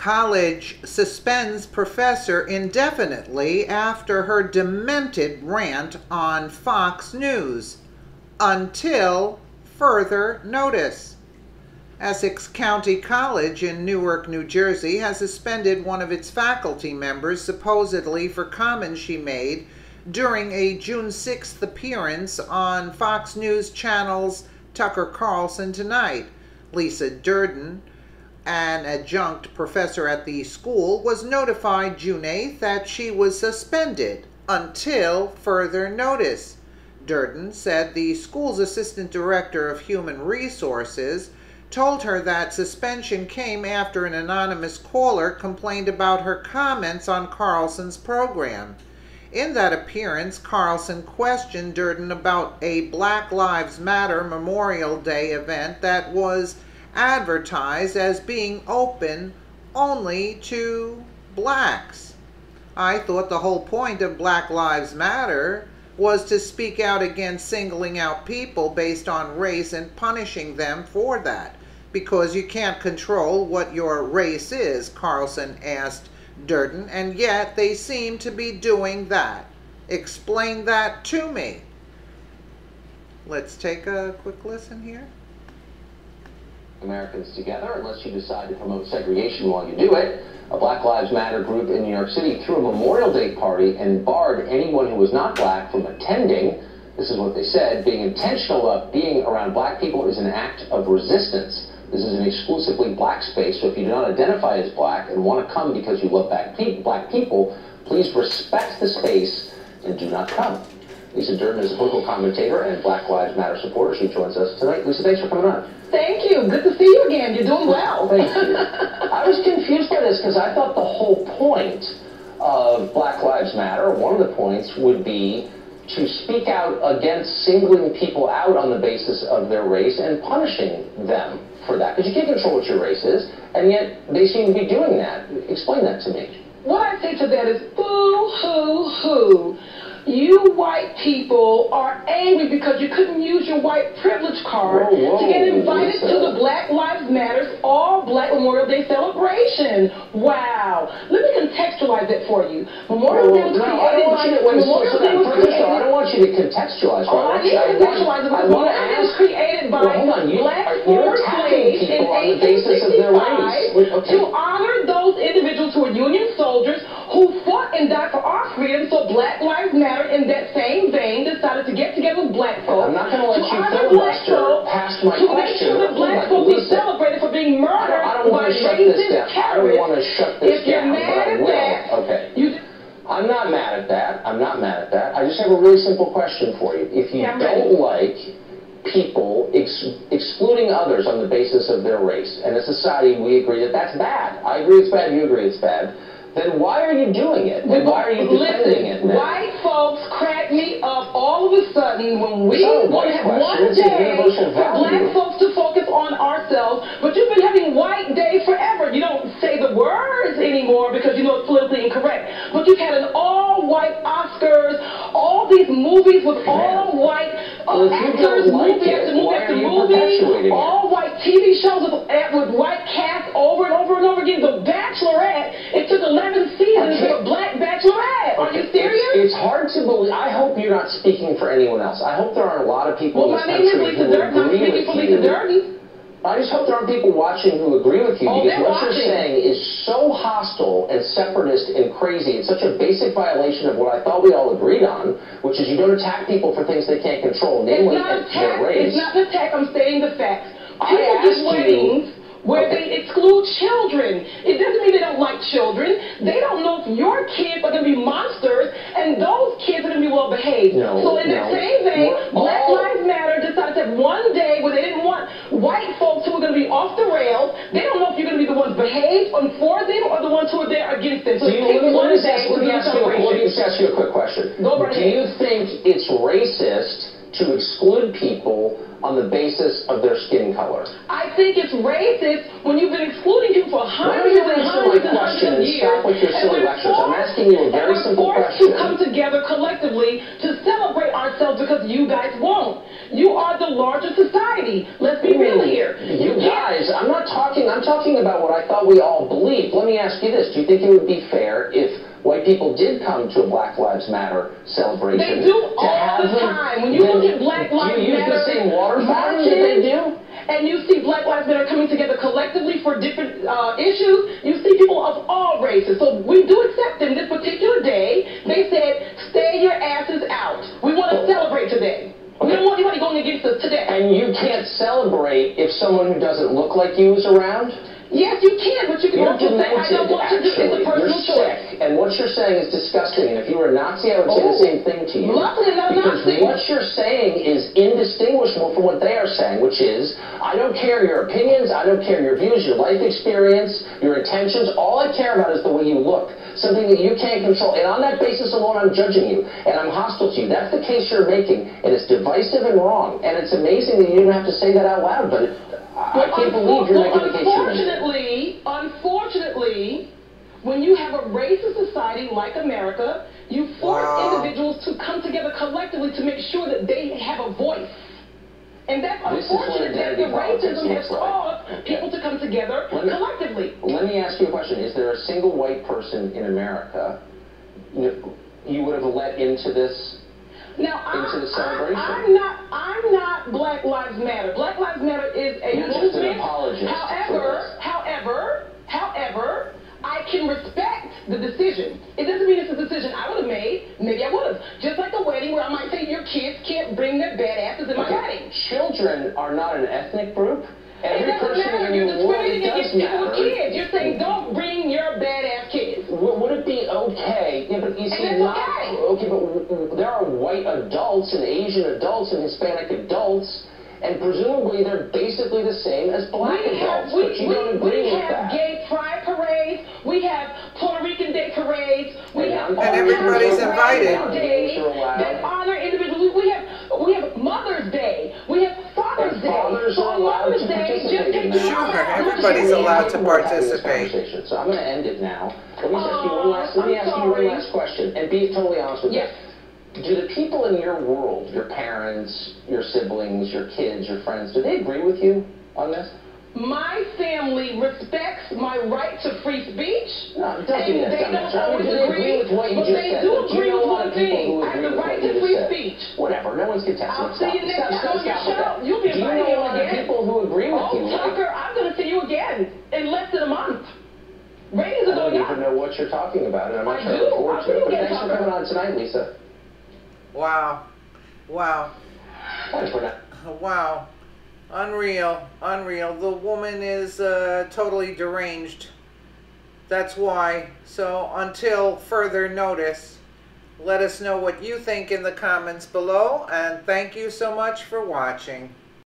College suspends professor indefinitely after her demented rant on Fox News until further notice. Essex County College in Newark, New Jersey has suspended one of its faculty members supposedly for comments she made during a June 6th appearance on Fox News Channel's Tucker Carlson Tonight. Lisa Durden, an adjunct professor at the school, was notified June 8th that she was suspended until further notice. Durden said the school's assistant director of human resources told her that suspension came after an anonymous caller complained about her comments on Carlson's program. In that appearance, Carlson questioned Durden about a Black Lives Matter Memorial Day event that was advertised as being open only to blacks. I thought the whole point of Black Lives Matter was to speak out against singling out people based on race and punishing them for that, because you can't control what your race is, Carlson asked Durden, and yet they seem to be doing that. Explain that to me. Let's take a quick listen here. Americans together unless you decide to promote segregation while you do it. A Black Lives Matter group in New York City threw a Memorial Day party and barred anyone who was not black from attending. This is what they said: being intentional about being around black people is an act of resistance. This is an exclusively black space, so if you do not identify as black and want to come because you love black people, please respect the space and do not come. Lisa Durden is a political commentator and Black Lives Matter supporter. She joins us tonight. Lisa, thanks for coming on. Thank you. Good to see you again. You're doing well. Thank you. I was confused by this because I thought the whole point of Black Lives Matter, one of the points, would be to speak out against singling people out on the basis of their race and punishing them for that. Because you can't control what your race is, and yet they seem to be doing that. Explain that to me. What I say to that is, boo-hoo-hoo. You white people are angry because you couldn't use your white privilege card to get invited to the Black Lives Matter All Black Memorial Day celebration. Wow. Let me contextualize that for you. Memorial Day was created by... I don't want you to contextualize. I need to contextualize it. Memorial Day was created by black former slaves in 1865 to honor those individuals who were Union soldiers who fought and died for our freedom. So Black Lives Matter, in that same vein, decided to get together with black folks. I'm not going to let you filibuster past my question. To make sure that black folks be celebrated for being murdered by racist terrorists. I don't want to shut this down. If you're mad at that, okay. I'm not mad at that. I'm not mad at that. I just have a really simple question for you. If you don't like people excluding others on the basis of their race, and as a society we agree that that's bad. I agree it's bad, you agree it's bad. Then why are you doing it? And why are you defending it now? White folks crack me up all of a sudden when we want to have one day for black folks to focus on ourselves. But you've been having White Day forever. You don't say the words anymore because you know it's politically incorrect. But you've had an all-white Oscars, all these movies with all-white actors, movie after movie after movie, all-white TV shows with white cast over and over and over again. The Bachelorette, it took 11 seasons for a black bachelorette. Are you serious? It's hard to believe. I hope you're not speaking for anyone else. I hope there aren't a lot of people in this country who agree with you. I just hope there aren't people watching who agree with you, because what you're saying is so hostile and separatist and crazy. It's such a basic violation of what I thought we all agreed on, which is you don't attack people for things they can't control, namely their race. It's not an attack. I'm stating the facts. People get weddings where they exclude children. It doesn't mean they don't like children. They don't know if your kids are going to be monsters and those kids are going to be well behaved. So in that same vein, Black Lives Matter decided to have one day where they didn't want white folks who are going to be off the rails. They don't know if you're going to be the ones behaved for them or the ones who are there against them. So it takes one day to do a celebration. Let me just ask you a quick question. Go right ahead. Do you think it's racist to exclude people on the basis of their skin color? I think it's racist when you've been excluding people for hundreds and hundreds of years. Stop with your silly lectures. I'm asking you a very simple question. We're forced to come together collectively to celebrate ourselves because you guys won't. You are the larger society. Let's be real here. You guys, I'm talking about what I thought we all believed. Let me ask you this. Do you think it would be fair if white people did come to a Black Lives Matter celebration? They do all the time. When you look at Black Lives Matter, do you use the same water fountain that they do? And you see Black Lives Matter coming together collectively for different issues, you see people of all races. So we do accept them. This particular day, they said, stay your asses out. We want to celebrate today. We don't want anybody going against us today. And you can't celebrate if someone who doesn't look like you is around? Yes, you can, but you can also say, I don't want to do it. It's a personal choice. Sick, and what you're saying is disgusting, and if you were a Nazi, I would say the same thing to you. Luckily, I'm not a Nazi. Because what you're saying is indistinguishable from what they are saying, which is, I don't care your opinions, I don't care your views, your life experience, your intentions, all I care about is the way you look, something that you can't control, and on that basis alone, I'm judging you, and I'm hostile to you. That's the case you're making, and it's divisive and wrong, and it's amazing that you didn't have to say that out loud, but I can't believe you're making the case you're making. Unfortunately, when you have a racist society like America, you force individuals to come together collectively to make sure that they have a voice. And that's unfortunate that the racism has caused people to come together collectively. Let me ask you a question. Is there a single white person in America you would have let into this? Now, into the celebration? I'm not Black Lives Matter. Black Lives Matter is a You're movement. just an apologist. However, I can respect the decision. It doesn't mean it's a decision I would have made. Maybe I would have. Just like a wedding where I might say your kids can't bring their bad asses in my wedding. Children are not an ethnic group. It doesn't matter. You're discriminating against people with kids. You're saying don't bring your badass kids. Would it be okay? Yeah, but you see, okay, but there are white adults and Asian adults and Hispanic adults, and presumably they're basically the same as black adults. But you don't agree with that. We have gay pride parades. We have Puerto Rican Day parades. We have and everybody's invited. Days that honor individuals. We have Mother's Day. We have Father's Day. Fathers are allowed to participate in that. Sure, everybody's allowed to participate. So I'm going to end it now. Let me ask you one last question, and be totally honest with me. Yes. Do the people in your world, your parents, your siblings, your kids, your friends, do they agree with you on this? My family respects my right to free speech. No, it doesn't mean that. They don't always do they agree with what you just said? They do agree with one thing. I have the right to free speech. Whatever. No one's contesting. I'll see you next time on your show. You'll be invited again. Do you know a lot of people who agree with you? Tucker, I'm going to see you again in less than a month. Ratings are going up. I don't even know what you're talking about, and I'm not sure I look forward to it. But thanks for coming on tonight, Lisa. Wow. Wow. Thanks for that. Wow. Unreal. Unreal. The woman is totally deranged. That's why. So until further notice, let us know what you think in the comments below, and thank you so much for watching.